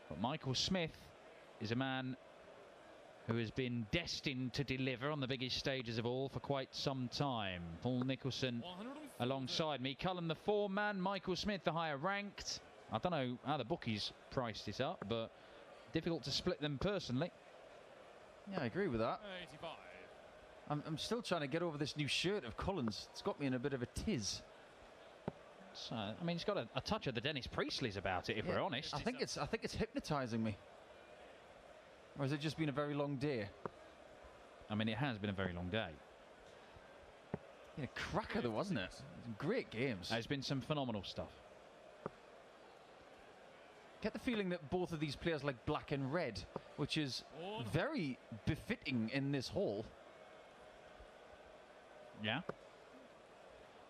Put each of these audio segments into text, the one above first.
But Michael Smith is a man who has been destined to deliver on the biggest stages of all for quite some time. Paul Nicholson alongside me. Cullen, the 4-man. Michael Smith, the higher ranked. I don't know how the bookies priced it up, but difficult to split them personally. Yeah, I agree with that. 85. I'm still trying to get over this new shirt of Cullen's. It's got me in a bit of a tiz. So, I mean, it's got a touch of the Dennis Priestley's about it, if we're honest. I think it's hypnotising me. Or has it just been a very long day? I mean, it has been a very long day. Yeah, cracker though, wasn't it? Great games. There's been some phenomenal stuff. Get the feeling that both of these players like black and red, which is very befitting in this hall. Yeah.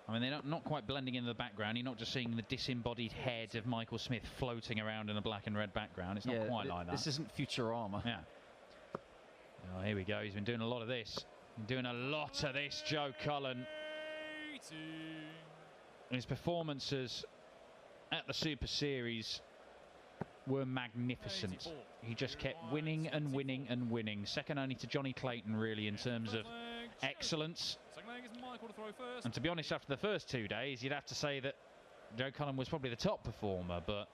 I mean, they're not quite blending into the background. You're not just seeing the disembodied head of Michael Smith floating around in a black and red background. It's not quite like that. This isn't Futurama. Yeah. Oh, here we go. He's been doing a lot of this. Doing a lot of this, Joe Cullen. His performances at the Super Series were magnificent. He just kept winning and winning and winning. Second only to Johnny Clayton, really, in terms of excellence. And to be honest, after the first 2 days, you'd have to say that Joe Cullen was probably the top performer, but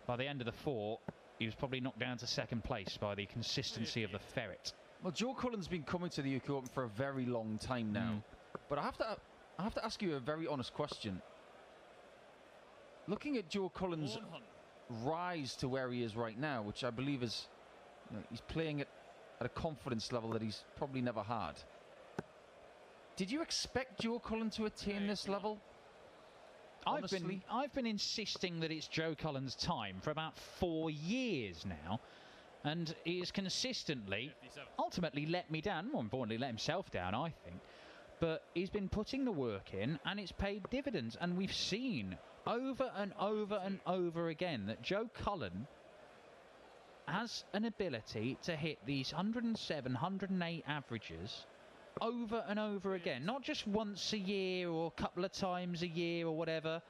by the end of the 4, he was probably knocked down to second place by the consistency of the ferret. Well, Joe Cullen's been coming to the UK Open for a very long time now. But I have to ask you a very honest question. Looking at Joe Cullen's rise to where he is right now, which I believe is, he's playing at a confidence level that he's probably never had. Did you expect Joe Cullen to attain this level? I've been insisting that it's Joe Cullen's time for about 4 years now, and he has consistently, ultimately let me down, more importantly let himself down, I think. But he's been putting the work in, and it's paid dividends, and we've seen over and over and over again that Joe Cullen has an ability to hit these 107, 108 averages over and over again, not just once a year or a couple of times a year or whatever.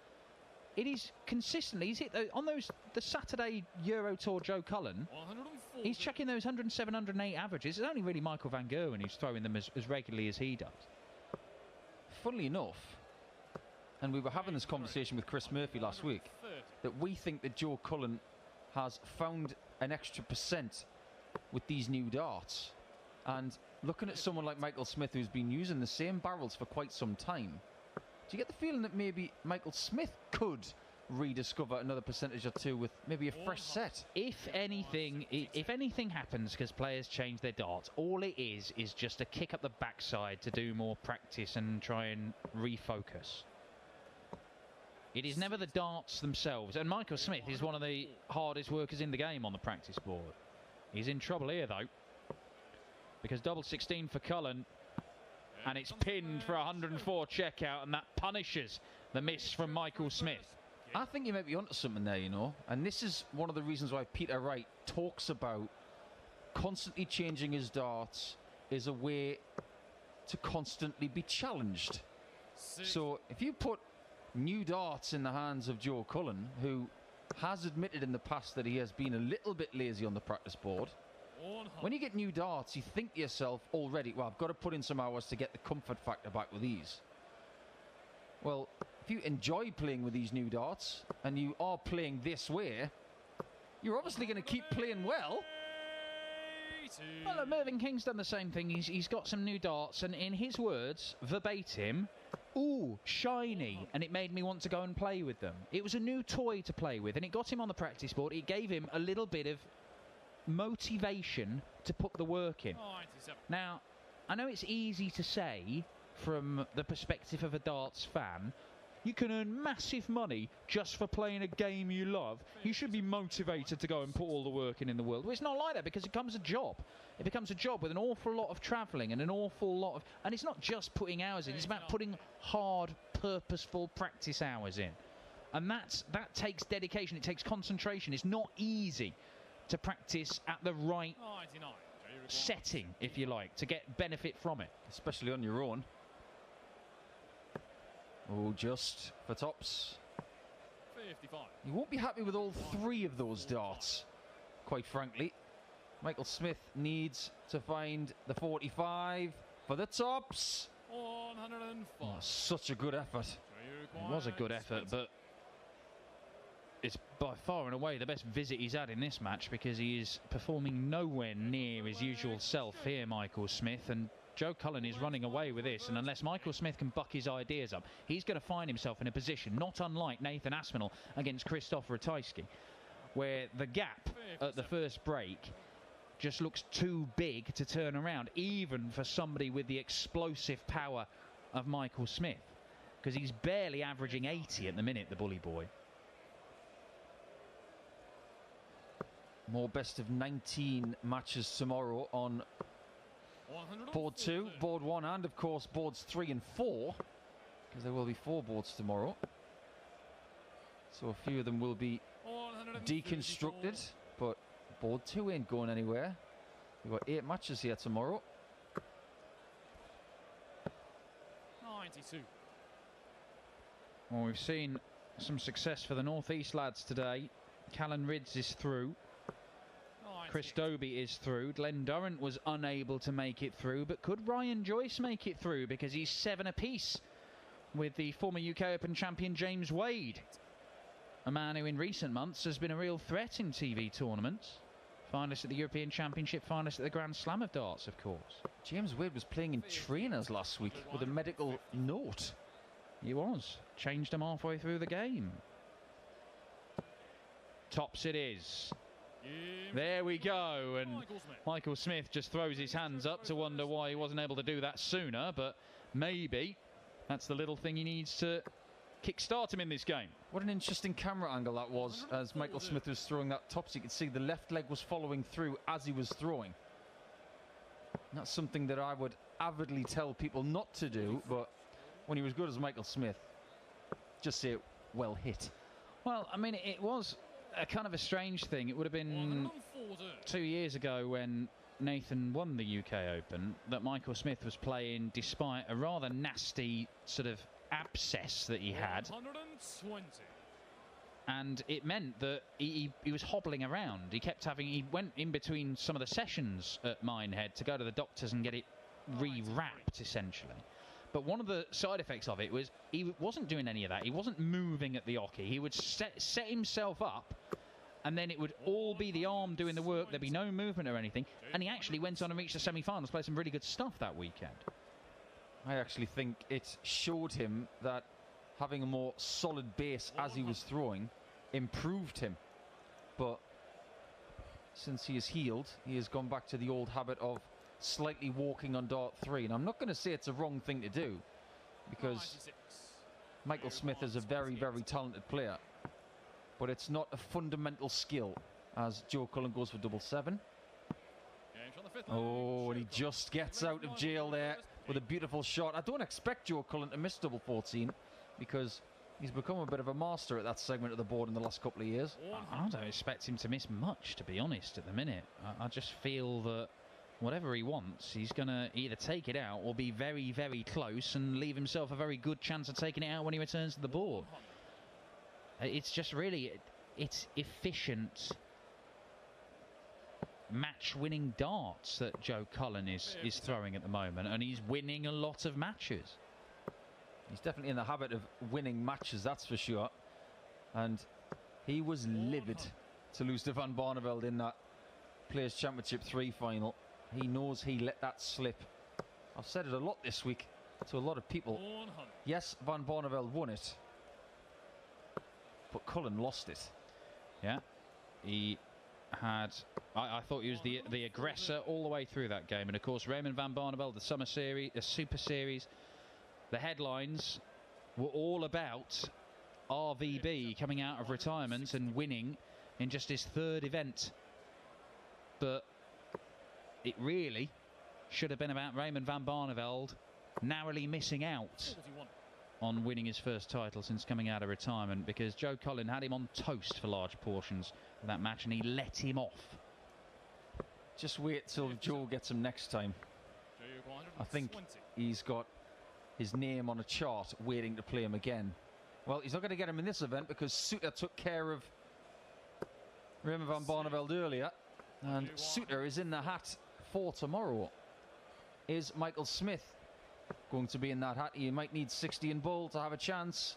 It is consistently. He's hit on the Saturday Euro Tour Joe Cullen. He's checking those 107, 108 averages. It's only really Michael van Gerwen who's throwing them as regularly as he does. Funnily enough, and we were having this conversation with Chris Murphy last week, that we think that Joe Cullen has found an extra % with these new darts. And looking at someone like Michael Smith, who's been using the same barrels for quite some time, do you get the feeling that maybe Michael Smith could rediscover another percentage or two with maybe a fresh set? If anything happens because players change their darts, all it is just a kick up the backside to do more practice and try and refocus. It is never the darts themselves. And Michael Smith is one of the hardest workers in the game on the practice board. He's in trouble here, though, because double 16 for Cullen, and it's pinned for 104 checkout, and that punishes the miss from Michael Smith. I think you might be onto something there, you know. And this is one of the reasons why Peter Wright talks about constantly changing his darts is a way to constantly be challenged. So if you put new darts in the hands of Joe Cullen, who has admitted in the past that he has been a little bit lazy on the practice board, when you get new darts, you think to yourself already, well, I've got to put in some hours to get the comfort factor back with these. Well, if you enjoy playing with these new darts, and you are playing this way, you're obviously going to keep playing well. Well, look, Mervyn King's done the same thing. He's got some new darts, and in his words, verbatim, ooh, shiny, and it made me want to go and play with them. It was a new toy to play with, and it got him on the practice board. It gave him a little bit of motivation to put the work in. Now, I know it's easy to say from the perspective of a darts fan, you can earn massive money just for playing a game you love. You should be motivated to go and put all the work in the world. Well, it's not like that, because it becomes a job. It becomes a job with an awful lot of travelling and an awful lot of... And it's not just putting hours in, it's about putting hard, purposeful practice hours in. And that takes dedication, it takes concentration. It's not easy to practice at the right setting, if you like, to get benefit from it. Especially on your own. Oh, just for tops. 55. You won't be happy with all 3 of those darts. quite frankly. Michael Smith needs to find the 45 for the tops. 105. Oh, such a good effort. It was a good effort, but it's by far and away the best visit he's had in this match, because he is performing nowhere near his usual self here, Michael Smith, and Joe Cullen is running away with this, and unless Michael Smith can buck his ideas up, he's going to find himself in a position not unlike Nathan Aspinall against Krzysztof Ratajski, where the gap at the first break just looks too big to turn around, even for somebody with the explosive power of Michael Smith, because he's barely averaging 80 at the minute, the bully boy. More best of 19 matches tomorrow on board 2, board 1, and of course boards 3 and 4, because there will be 4 boards tomorrow. So a few of them will be deconstructed, but board 2 ain't going anywhere. We've got 8 matches here tomorrow. 92. Well, we've seen some success for the North East lads today. Callan Ridds is through. Chris Dobie is through. Glenn Durrant was unable to make it through, but could Ryan Joyce make it through, because he's 7 apiece with the former UK Open champion James Wade, a man who in recent months has been a real threat in TV tournaments. Finalist at the European Championship, finalist at the Grand Slam of darts, of course. James Wade was playing in trainers last week with a medical note. He was. Changed him halfway through the game. Tops it is. There we go, and Michael Smith just throws his hands up to wonder why he wasn't able to do that sooner, but maybe that's the little thing he needs to kickstart him in this game. What an interesting camera angle that was, as Michael Smith was throwing that tops. You could see the left leg was following through as he was throwing. And that's something that I would avidly tell people not to do, but when he was good as Michael Smith, just say well hit. Well, I mean, it was a kind of a strange thing. It would have been 2 years ago when Nathan won the UK Open that Michael Smith was playing despite a rather nasty sort of abscess that he had. 120. And it meant that he was hobbling around. He went in between some of the sessions at Minehead to go to the doctors and get it re-wrapped, essentially. But one of the side effects of it was he wasn't doing any of that. He wasn't moving at the oche. He would set himself up, and then it would all be the arm doing the work. There'd be no movement or anything. And he actually went on and reached the semi-finals, played some really good stuff that weekend. I actually think it showed him that having a more solid base as he was throwing improved him. But since he is healed, he has gone back to the old habit of slightly walking on dart 3. And I'm not going to say it's a wrong thing to do, because Michael Smith is a very, very talented player, but it's not a fundamental skill, as Joe Cullen goes for double 7. Oh, and he just gets out of jail there with a beautiful shot. I don't expect Joe Cullen to miss double 14, because he's become a bit of a master at that segment of the board in the last couple of years. I don't expect him to miss much, to be honest, at the minute. I just feel that whatever he wants, he's going to either take it out or be very, very close and leave himself a very good chance of taking it out when he returns to the board. It's just really, it's efficient match-winning darts that Joe Cullen is throwing at the moment, and he's winning a lot of matches. He's definitely in the habit of winning matches, that's for sure. And he was livid to lose to Van Barneveld in that Players' Championship 3 final. He knows he let that slip. I've said it a lot this week to a lot of people. Yes, Van Barneveld won it, but Cullen lost it. Yeah, he had... I thought he was the aggressor all the way through that game. And of course, Raymond Van Barneveld, the Summer Series, the Super Series, the headlines were all about RVB coming out of retirement and winning in just his 3rd event. But it really should have been about Raymond Van Barneveld narrowly missing out on winning his first title since coming out of retirement, because Joe Cullen had him on toast for large portions of that match and he let him off. Just wait till Joe gets him next time. I think he's got his name on a chart waiting to play him again. Well, he's not going to get him in this event because Suter took care of Raymond van Barneveld earlier. And Suter is in the hat for tomorrow. Is Michael Smith going to be in that hat? He might need 60 in bowl to have a chance.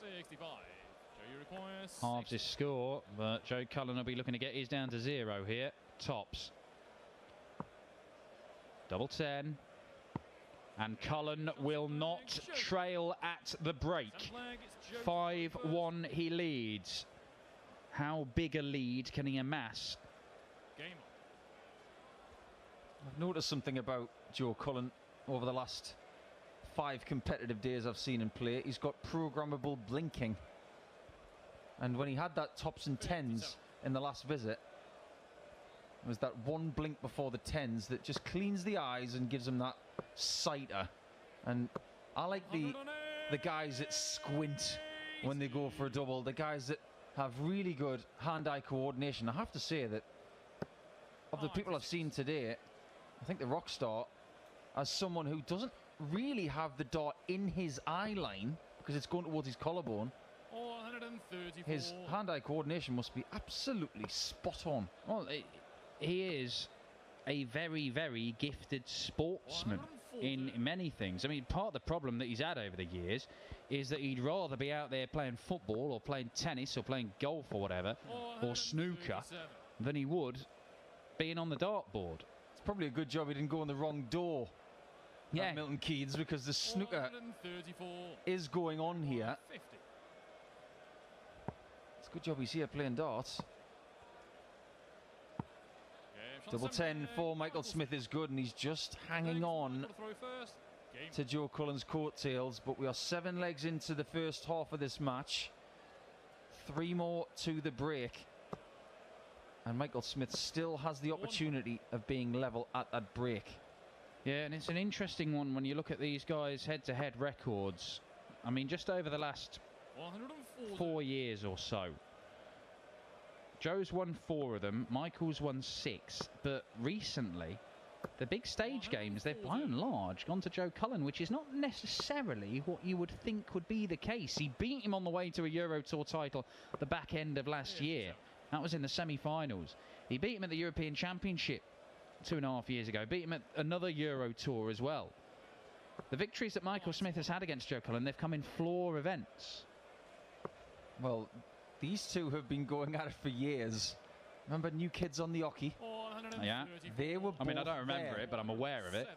65. Joe requires Halves his score, but Joe Cullen will be looking to get his down to 0 here. Tops. Double 10. And Cullen will not trail at the break. 5-1 he leads. How big a lead can he amass? Game on. I've noticed something about Joe Cullen over the last 5 competitive days I've seen him play. He's got programmable blinking. And when he had that tops and 10s in the last visit, it was that one blink before the 10s that just cleans the eyes and gives him that sighter. And I like the guys that squint when they go for a double, the guys that have really good hand-eye coordination. I have to say that of the people I've seen today, I think the Rockstar, as someone who doesn't really have the dart in his eye line because it's going towards his collarbone, his hand-eye coordination must be absolutely spot on. Well, he is a very, very gifted sportsman in many things. I mean, part of the problem that he's had over the years is that he'd rather be out there playing football or playing tennis or playing golf or whatever, or snooker, than he would being on the dartboard. It's probably a good job he didn't go in the wrong door at Milton Keynes, because the snooker is going on here. It's a good job he's here playing darts. Double 10 for Michael Smith is good, and he's just hanging on to Joe Cullen's coattails. But we are 7 legs into the first half of this match. 3 more to the break. And Michael Smith still has the opportunity of being level at that break. Yeah, and it's an interesting one when you look at these guys' head-to-head records. I mean, just over the last 4 years or so, Joe's won 4 of them, Michael's won 6, but recently, the big stage games, they've by and large gone to Joe Cullen, which is not necessarily what you would think would be the case. He beat him on the way to a Euro Tour title at the back end of last year. That was in the semi-finals. He beat him at the European Championship 2.5 years ago, beat him at another Euro Tour as well. The victories that Michael Smith has had against Joe Cullen, they've come in floor events. Well, these two have been going at it for years. Remember New Kids on the Ocky? Yeah. They were I mean, I don't both remember there. it, but I'm aware of it.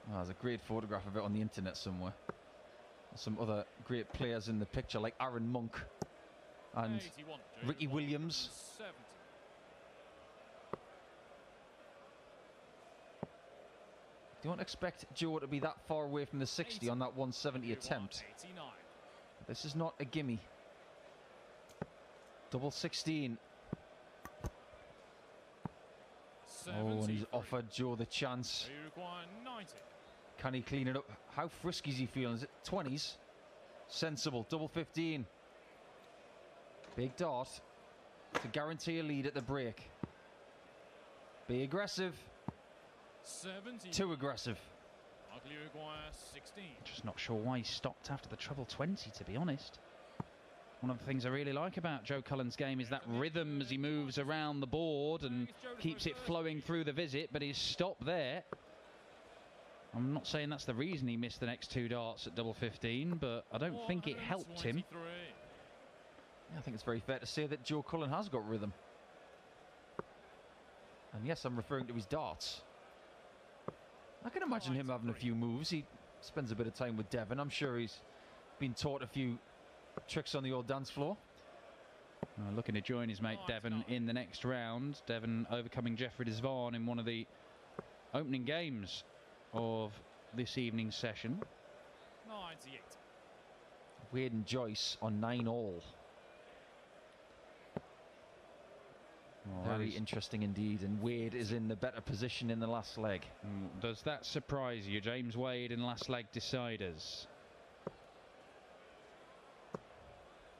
Oh, there's a great photograph of it on the internet somewhere. Some other great players in the picture, like Aaron Monk and Ricky Williams. Don't expect Joe to be that far away from the 60 on that 170 attempt. This is not a gimme. Double 16. Oh, and he's offered Joe the chance. Can he clean it up? How frisky is he feeling? Is it 20s? Sensible. Double 15. Big dart to guarantee a lead at the break. Be aggressive. 70. Too aggressive. Just not sure why he stopped after the treble 20, to be honest. One of the things I really like about Joe Cullen's game is that rhythm as he moves around the board and keeps it flowing through the visit, but he's stopped there. I'm not saying that's the reason he missed the next 2 darts at double 15, but I don't think it helped him. Yeah, I think it's very fair to say that Joe Cullen has got rhythm. And yes, I'm referring to his darts. I can imagine him having a few moves. He spends a bit of time with Devon. I'm sure he's been taught a few tricks on the old dance floor. Looking to join his mate Devon in the next round. Devon overcoming Jeffrey Desvan in one of the opening games of this evening's session. 98. Wade and Joyce on 9-all. Very interesting indeed, and Wade is in the better position in the last leg. Does that surprise you? James Wade in last leg deciders.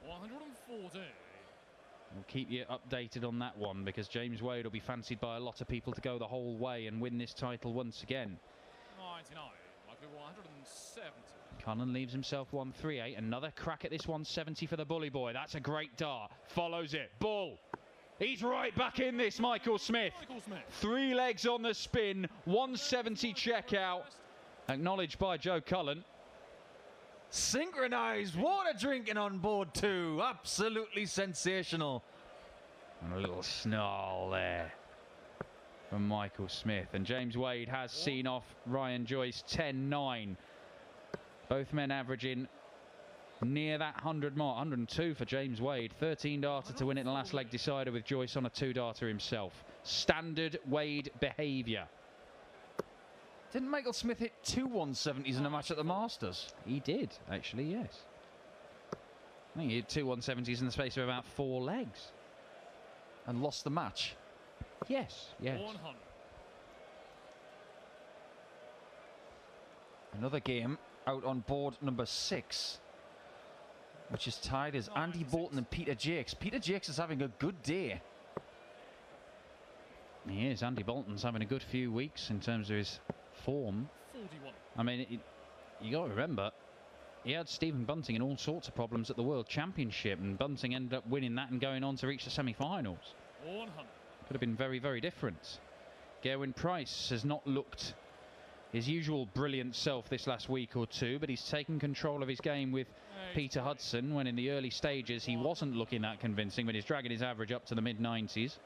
140. We'll keep you updated on that one, because James Wade will be fancied by a lot of people to go the whole way and win this title once again. 99. Might be 170. Cullen leaves himself 138. Another crack at this 170 for the bully boy. That's a great dart. Follows it. Bull. He's right back in this, Michael Smith. 3 legs on the spin. 170 checkout. Acknowledged by Joe Cullen. Synchronised water drinking on board 2. Absolutely sensational. And a little snarl there from Michael Smith. And James Wade has seen off Ryan Joyce 10-9. Both men averaging near that 100 mark. 102 for James Wade. 13-darter to win it in the last leg decider with Joyce on a 2-darter himself. Standard Wade behaviour. Didn't Michael Smith hit 2 170s in a match at the Masters? He did, actually, yes. I think he hit 2 170s in the space of about 4 legs. And lost the match? Yes, yes. 100. Another game out on board number 6, which is tied as Andy Bolton and Peter Jakes. Peter Jakes is having a good day. He is. Andy Bolton's having a good few weeks in terms of his form. 41. I mean, you got to remember, he had Stephen Bunting in all sorts of problems at the World Championship, and Bunting ended up winning that and going on to reach the semi-finals. 100. Could have been very, very different. Gerwyn Price has not looked his usual brilliant self this last week or two, but he's taken control of his game with Peter Hudson, when in the early stages he wasn't looking that convincing, but he's dragging his average up to the mid-90s.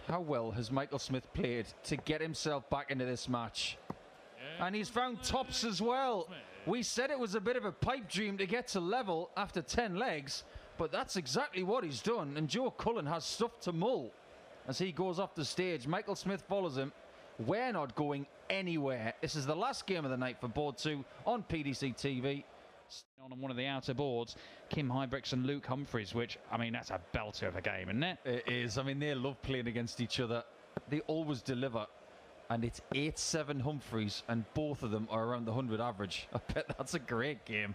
How well has Michael Smith played to get himself back into this match? And he's found tops as well. We said it was a bit of a pipe dream to get to level after 10 legs, but that's exactly what he's done. And Joe Cullen has stuff to mull as he goes off the stage. Michael Smith follows him. We're not going anywhere. This is the last game of the night for board 2 on PDC TV. On one of the outer boards, Kim Hybricks and Luke Humphreys, which, I mean, that's a belter of a game, isn't it? It is. I mean, they love playing against each other. They always deliver. And it's 8-7 Humphreys, and both of them are around the 100 average. I bet that's a great game.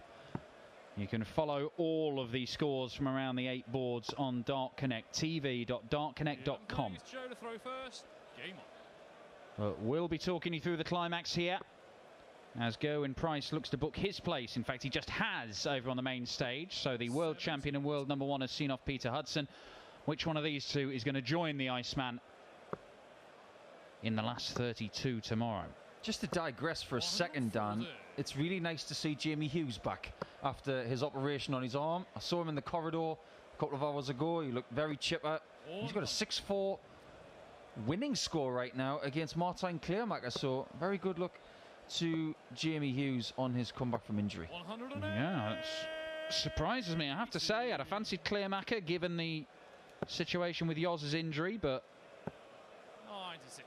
You can follow all of these scores from around the 8 boards on Dart Connect, tv.dartconnect.com. Joe to throw first. Game on. But we'll be talking you through the climax here, as Gerwyn Price looks to book his place. In fact, he just has over on the main stage. So the world champion and world number 1 has seen off Peter Hudson. Which one of these two is going to join the Iceman in the last 32 tomorrow? Just to digress for a second, Dan, it's really nice to see Jamie Hughes back after his operation on his arm. I saw him in the corridor a couple of hours ago. He looked very chipper. He's got a 6-4 winning score right now against Martijn Kleermaker. So very good luck to Jamie Hughes on his comeback from injury. Yeah, that surprises me, I have to say. I'd have fancied Kleermaker given the situation with Yoz's injury, but 96.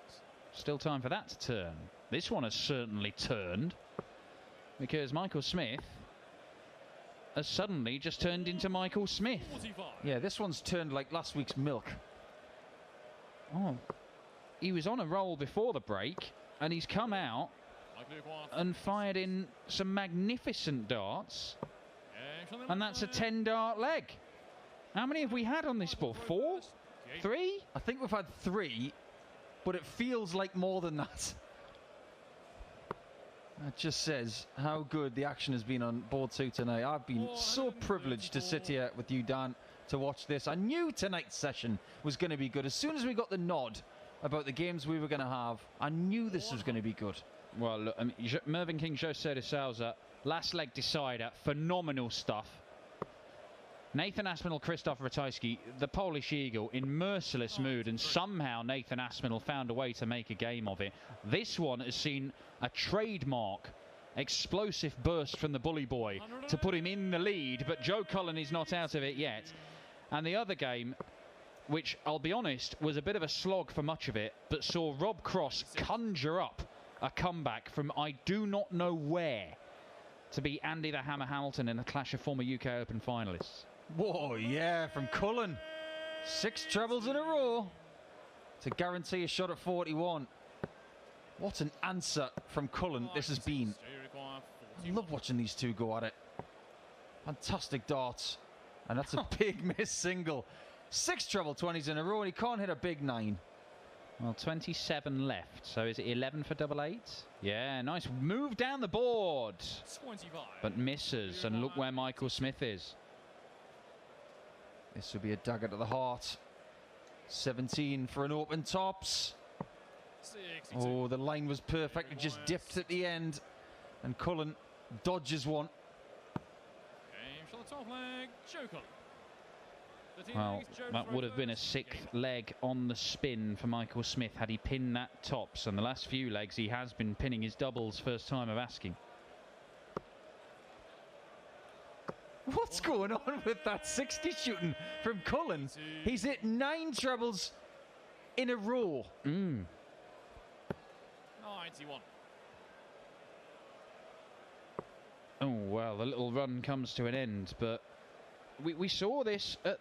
Still time for that to turn. This one has certainly turned, because Michael Smith has suddenly just turned into Michael Smith. 45. Yeah, this one's turned like last week's milk. Oh, he was on a roll before the break, and he's come out and fired in some magnificent darts, and that's a 10-dart leg. How many have we had on this board? 4? 3? I think we've had 3, but it feels like more than that. That just says how good the action has been on board 2 tonight. I've been so privileged to sit here with you, Dan, to watch this. I knew tonight's session was going to be good. As soon as we got the nod about the games we were going to have, I knew this was going to be good. Well, look, I mean, Mervyn King, José de Sousa, last leg decider, phenomenal stuff. Nathan Aspinall, Krzysztof Ratajski, the Polish Eagle, in merciless mood, and somehow Nathan Aspinall found a way to make a game of it. This one has seen a trademark explosive burst from the bully boy to put him in the lead, but Joe Cullen is not out of it yet. And the other game, which I'll be honest was a bit of a slog for much of it, but saw Rob Cross conjure up a comeback from I do not know where to beat Andy the Hammer Hamilton in a clash of former UK Open finalists. Whoa, yeah, from Cullen. 6 trebles in a row to guarantee a shot at 41. What an answer from Cullen this has been. I love watching these two go at it. Fantastic darts. And that's a big miss single. 6 treble 20s in a row, and he can't hit a big 9. Well, 27 left. So is it 11 for double eight? Yeah, nice move down the board. 25. But misses. And look where Michael Smith is. This would be a dagger to the heart. 17 for an open tops. 62. Oh, the line was perfect. It just dipped at the end. And Cullen dodges one. Game shot the top leg. Joe Cullen. Well, that would have been a sixth leg on the spin for Michael Smith had he pinned that tops. And the last few legs he has been pinning his doubles, first time of asking. What's going on with that 60 shooting from Cullen? He's hit 9 trebles in a row. 91. Oh, well, the little run comes to an end. But we saw this at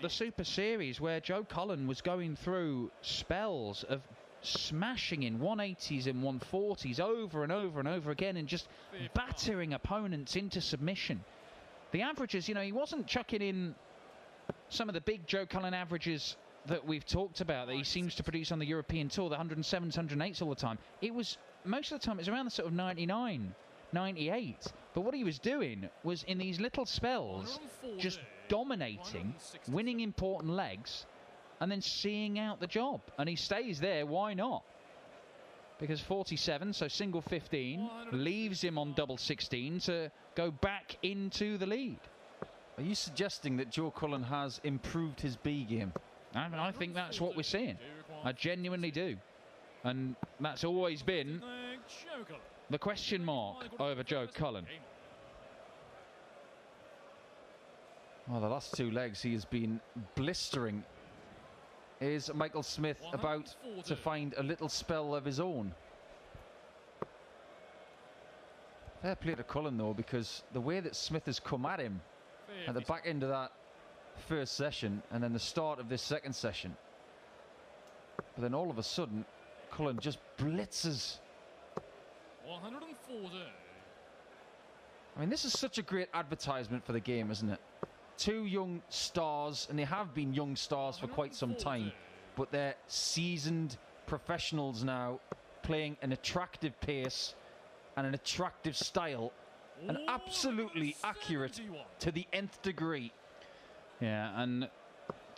the Super Series where Joe Cullen was going through spells of smashing in 180s and 140s over and over and over again and just battering opponents into submission. The averages, you know, he wasn't chucking in some of the big Joe Cullen averages that we've talked about that he seems to produce on the European Tour, the 107s, 108s all the time. It was, most of the time, it was around the sort of 99, 98. But what he was doing was in these little spells, just dominating, winning important legs, and then seeing out the job. And he stays there, why not? Because 47, so single 15, leaves him on double 16 to go back into the lead. Are you suggesting that Joe Cullen has improved his B game? I think that's what we're seeing. I genuinely do. And that's always been the question mark over Joe Cullen. Well, the last 2 legs he has been blistering. Is Michael Smith about to find a little spell of his own? Fair play to Cullen though, because the way that Smith has come at him at the back end of that first session and then the start of this second session, but then all of a sudden Cullen just blitzes. 140. I mean, this is such a great advertisement for the game, isn't it? 2 young stars, and they have been young stars for quite some time, but they're seasoned professionals now, playing an attractive pace and an attractive style, and absolutely accurate to the nth degree. Yeah, and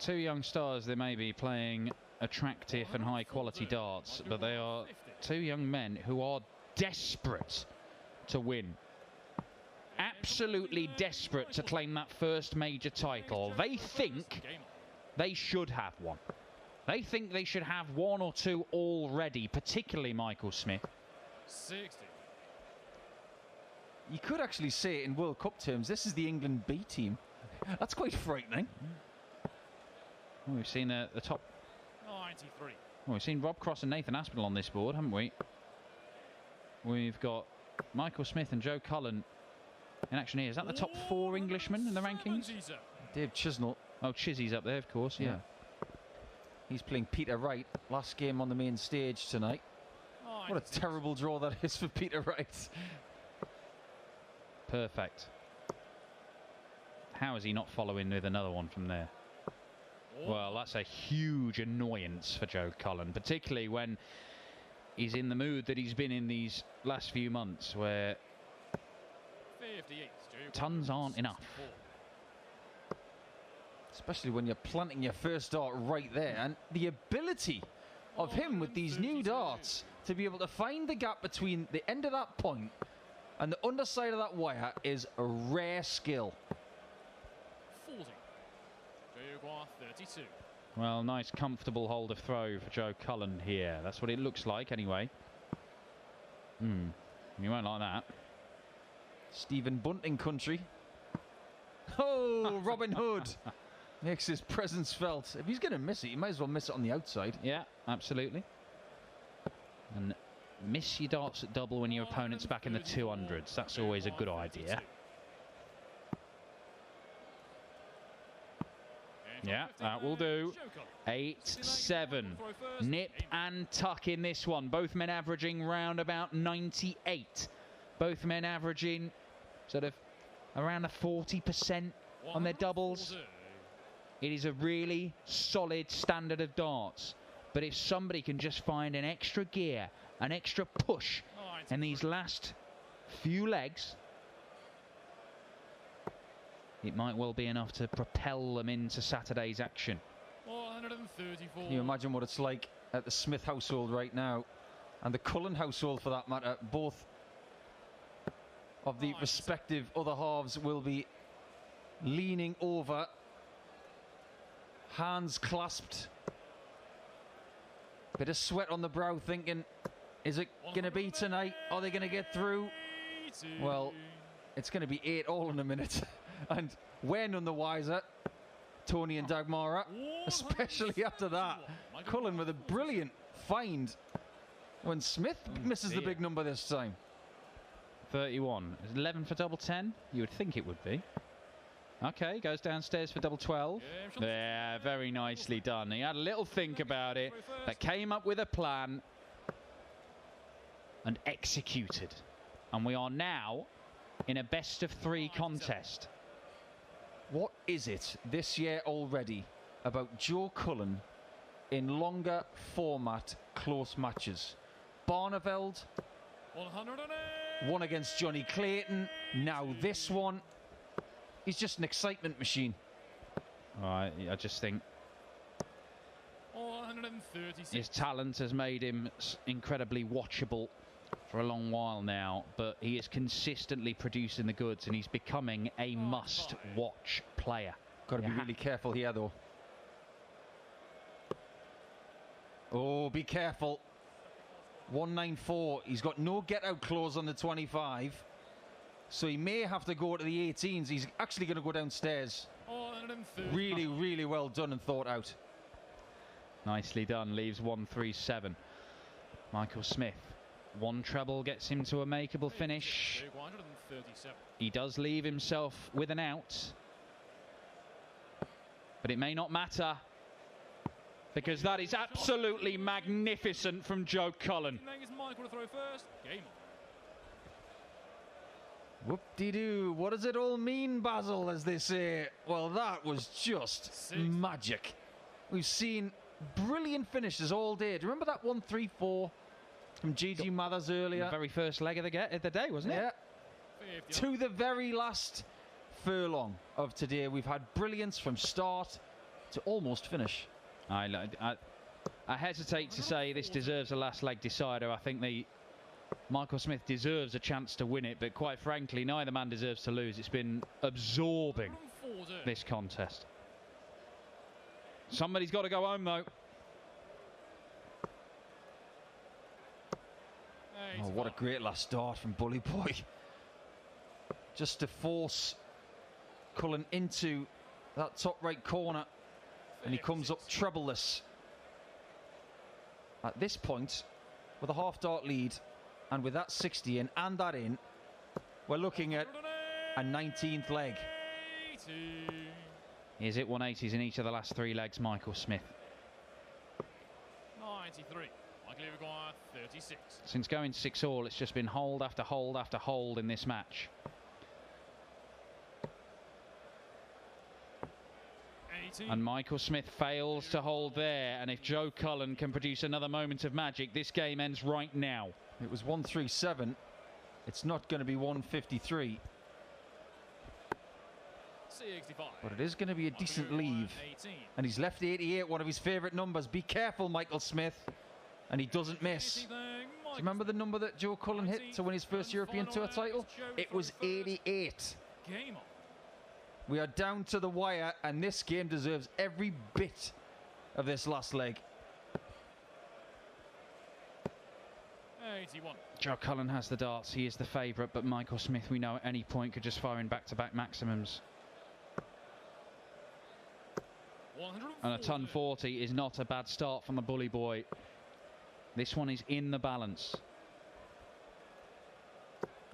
2 young stars, they may be playing attractive and high quality darts, but they are 2 young men who are desperate to win. Absolutely desperate to claim that first major title. They think they should have one. They think they should have 1 or 2 already, particularly Michael Smith. 60. You could actually say it in World Cup terms, this is the England B team. That's quite frightening. Well, we've seen the top... 93. Well, we've seen Rob Cross and Nathan Aspinall on this board, haven't we? We've got Michael Smith and Joe Cullen in action here. Is that the top 4 Englishmen in the rankings? Dave Chisnell. Oh, Chizzy's up there, of course, yeah. He's playing Peter Wright, last game on the main stage tonight. What a terrible draw that is for Peter Wright. Perfect. How is he not following with another one from there? Well, that's a huge annoyance for Joe Cullen, particularly when he's in the mood that he's been in these last few months, where tons aren't enough. Especially when you're planting your first dart right there, and the ability of him with these new darts to be able to find the gap between the end of that point and the underside of that wire is a rare skill. 40. 32. Well, nice comfortable hold of throw for Joe Cullen here. That's what it looks like anyway. You won't like that. Stephen Bunting country. Oh, Robin Hood makes his presence felt. If he's going to miss it, you might as well miss it on the outside. Yeah, absolutely. And miss your darts at double when your opponent's back in the 200s. That's always a good idea. Yeah, that will do. 8-7. Nip and tuck in this one. Both men averaging round about 98. Both men averaging sort of around a 40% on their doubles. It is a really solid standard of darts. But if somebody can just find an extra gear, an extra push in these last few legs, it might well be enough to propel them into Saturday's action. 134. Can you imagine what it's like at the Smith household right now, and the Cullen household for that matter? Both of the respective other halves will be leaning over, hands clasped, bit of sweat on the brow, thinking, is it going to be tonight? Are they going to get through? Well, it's going to be 8-8 in a minute. And we're none the wiser, Tony and Dagmara, especially after that. Cullen with a brilliant find when Smith misses the big number this time. 31. Is 11 for double 10? You would think it would be. Okay, goes downstairs for double 12. Yeah, very nicely done. He had a little think about it, but came up with a plan and executed. And we are now in a best of 3 contest. What is it this year already about Joe Cullen in longer format close matches? Barneveld, 108. one against Johnny Clayton, now this one. He's just an excitement machine. I just think 136. his talent has made him incredibly watchable for a long while now, but he is consistently producing the goods, and he's becoming a must-watch player. Got to be really careful here, though. Oh, be careful. 194. He's got no get-out clause on the 25, so he may have to go to the 18s. He's actually going to go downstairs. Really, really well done and thought out. Nicely done. Leaves 137. Michael Smith. 1 treble gets him to a makeable finish. 137. He does leave himself with an out, but it may not matter, because that is absolutely magnificent from Joe Cullen. Michael to throw first. Game on. Whoop-de-doo. What does it all mean, Basil, as they say? Well, that was just magic. We've seen brilliant finishes all day. Do you remember that 1-3-4 from Gigi Mathers earlier? The very first leg of the day, wasn't it? Yeah. To the very last furlong of today, we've had brilliance from start to almost finish. I hesitate to say this deserves a last leg decider. I think Michael Smith deserves a chance to win it, but quite frankly, neither man deserves to lose. It's been absorbing, this contest. Somebody's got to go home, though. Oh, what a great last start from Bully Boy. Just to force Cullen into that top right corner, and he comes up troubleless. At this point, with a half-dart lead, and with that 60 in and that in, we're looking at a 19th leg. He's hit 180s in each of the last 3 legs, Michael Smith. 93. Michael Maguire, 36. Since going 6-all, it's just been hold after hold after hold in this match. 18. And Michael Smith fails to hold there, and if Joe Cullen can produce another moment of magic, this game ends right now. It was 137. It's not going to be 153. 65. But it is going to be a decent leave. 18. And he's left 88, one of his favourite numbers. Be careful, Michael Smith. And he doesn't miss. Do you remember the number that Joe Cullen hit to win his first European Tour title? It was 88. Game on. We are down to the wire, and this game deserves every bit of this last leg. 81. Joe Cullen has the darts. He is the favourite, but Michael Smith, we know at any point, could just fire in back-to-back maximums. And a ton 40 is not a bad start from the Bully Boy. This one is in the balance.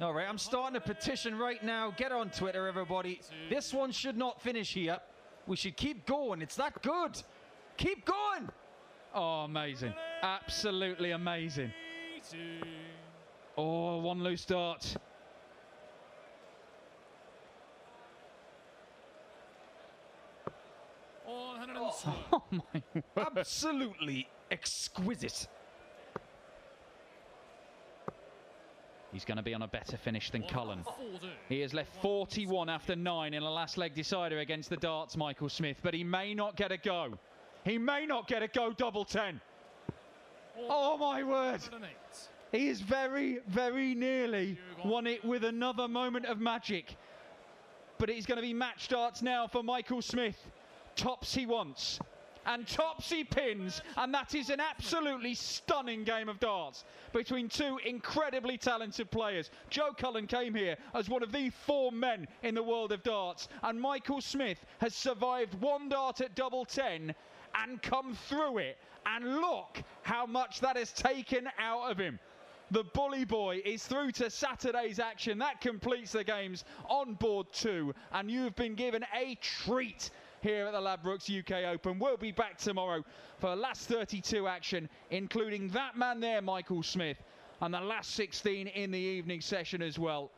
All right, I'm starting a petition right now. Get on Twitter, everybody. This one should not finish here. We should keep going. It's that good. Keep going. Oh, amazing. Absolutely amazing. Oh, 1 loose dart. Oh my word. Absolutely exquisite. He's going to be on a better finish than Cullen. 140. He has left 41 after 9 in a last leg decider against the darts, Michael Smith, but he may not get a go. He may not get a go double 10. Oh my word. 108. He is very, very nearly won it with another moment of magic. But it's going to be match darts now for Michael Smith. Tops he wants. And tops he pins. And that is an absolutely stunning game of darts between two incredibly talented players. Joe Cullen came here as one of the 4 men in the world of darts. And Michael Smith has survived one dart at double 10 and come through it. And look how much that has taken out of him. The bully boy is through to Saturday's action. That completes the games on board 2. And you've been given a treat here at the Ladbrokes UK Open. We'll be back tomorrow for last 32 action, including that man there, Michael Smith, and the last 16 in the evening session as well.